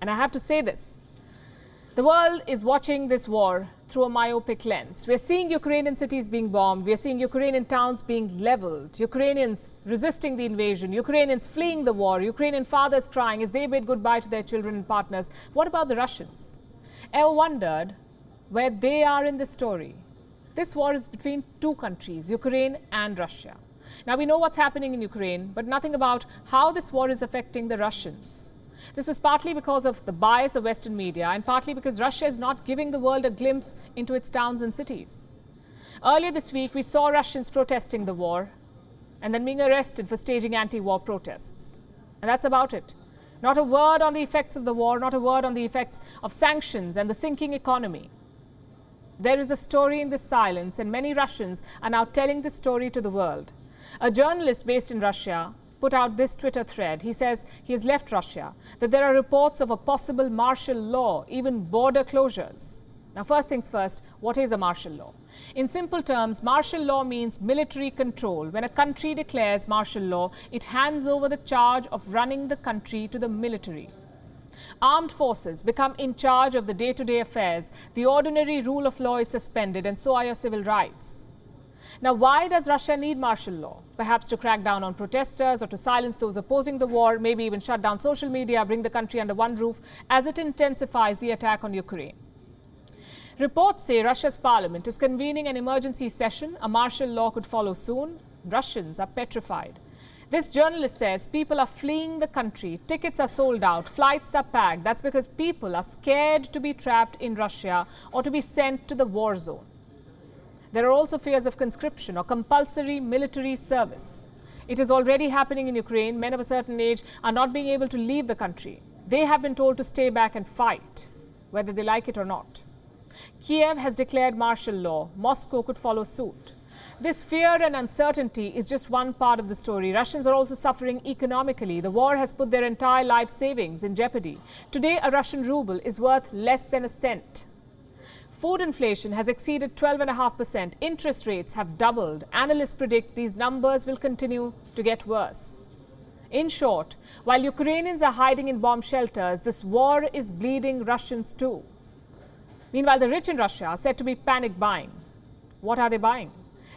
And I have to say this. The world is watching this war through a myopic lens. We're seeing Ukrainian cities being bombed. We're seeing Ukrainian towns being leveled. Ukrainians resisting the invasion. Ukrainians fleeing the war. Ukrainian fathers crying as they bid goodbye to their children and partners. What about the Russians? Ever wondered where they are in this story? This war is between two countries, Ukraine and Russia. Now, we know what's happening in Ukraine, but nothing about how this war is affecting the Russians. This is partly because of the bias of Western media and partly because Russia is not giving the world a glimpse into its towns and cities. Earlier this week, we saw Russians protesting the war and then being arrested for staging anti-war protests. And that's about it. Not a word on the effects of the war, not a word on the effects of sanctions and the sinking economy. There is a story in this silence, and many Russians are now telling this story to the world. A journalist based in Russia put out this Twitter thread. He says he has left Russia, that there are reports of a possible martial law, even border closures. Now, first things first, what is a martial law? In simple terms, martial law means military control. When a country declares martial law, it hands over the charge of running the country to the military. Armed forces become in charge of the day-to-day affairs. The ordinary rule of law is suspended, and so are your civil rights. Now, why does Russia need martial law? Perhaps to crack down on protesters or to silence those opposing the war, maybe even shut down social media, bring the country under one roof as it intensifies the attack on Ukraine. Reports say Russia's parliament is convening an emergency session. A martial law could follow soon. Russians are petrified. This journalist says people are fleeing the country. Tickets are sold out. Flights are packed. That's because people are scared to be trapped in Russia or to be sent to the war zone. There are also fears of conscription or compulsory military service. It is already happening in Ukraine. Men of a certain age are not being able to leave the country. They have been told to stay back and fight, whether they like it or not. Kiev has declared martial law. Moscow could follow suit. This fear and uncertainty is just one part of the story. Russians are also suffering economically. The war has put their entire life savings in jeopardy. Today, a Russian ruble is worth less than a cent. Food inflation has exceeded 12.5%. Interest rates have doubled. Analysts predict these numbers will continue to get worse. In short, while Ukrainians are hiding in bomb shelters, this war is bleeding Russians too. Meanwhile, the rich in Russia are said to be panic buying. What are they buying?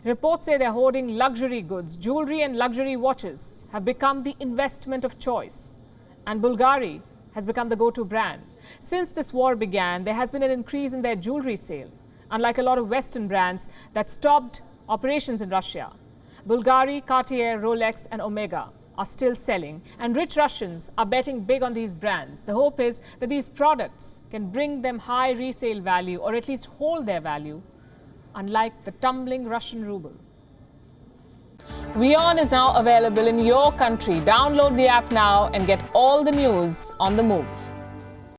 Reports say they're hoarding luxury goods. Jewelry and luxury watches have become the investment of choice. And Bulgari has become the go-to brand. Since this war began, there has been an increase in their jewelry sale. Unlike a lot of Western brands that stopped operations in Russia, Bulgari, Cartier, Rolex and Omega are still selling, and rich Russians are betting big on these brands. The hope is that these products can bring them high resale value or at least hold their value, unlike the tumbling Russian ruble. WION is now available in your country. Download the app now and get all the news on the move.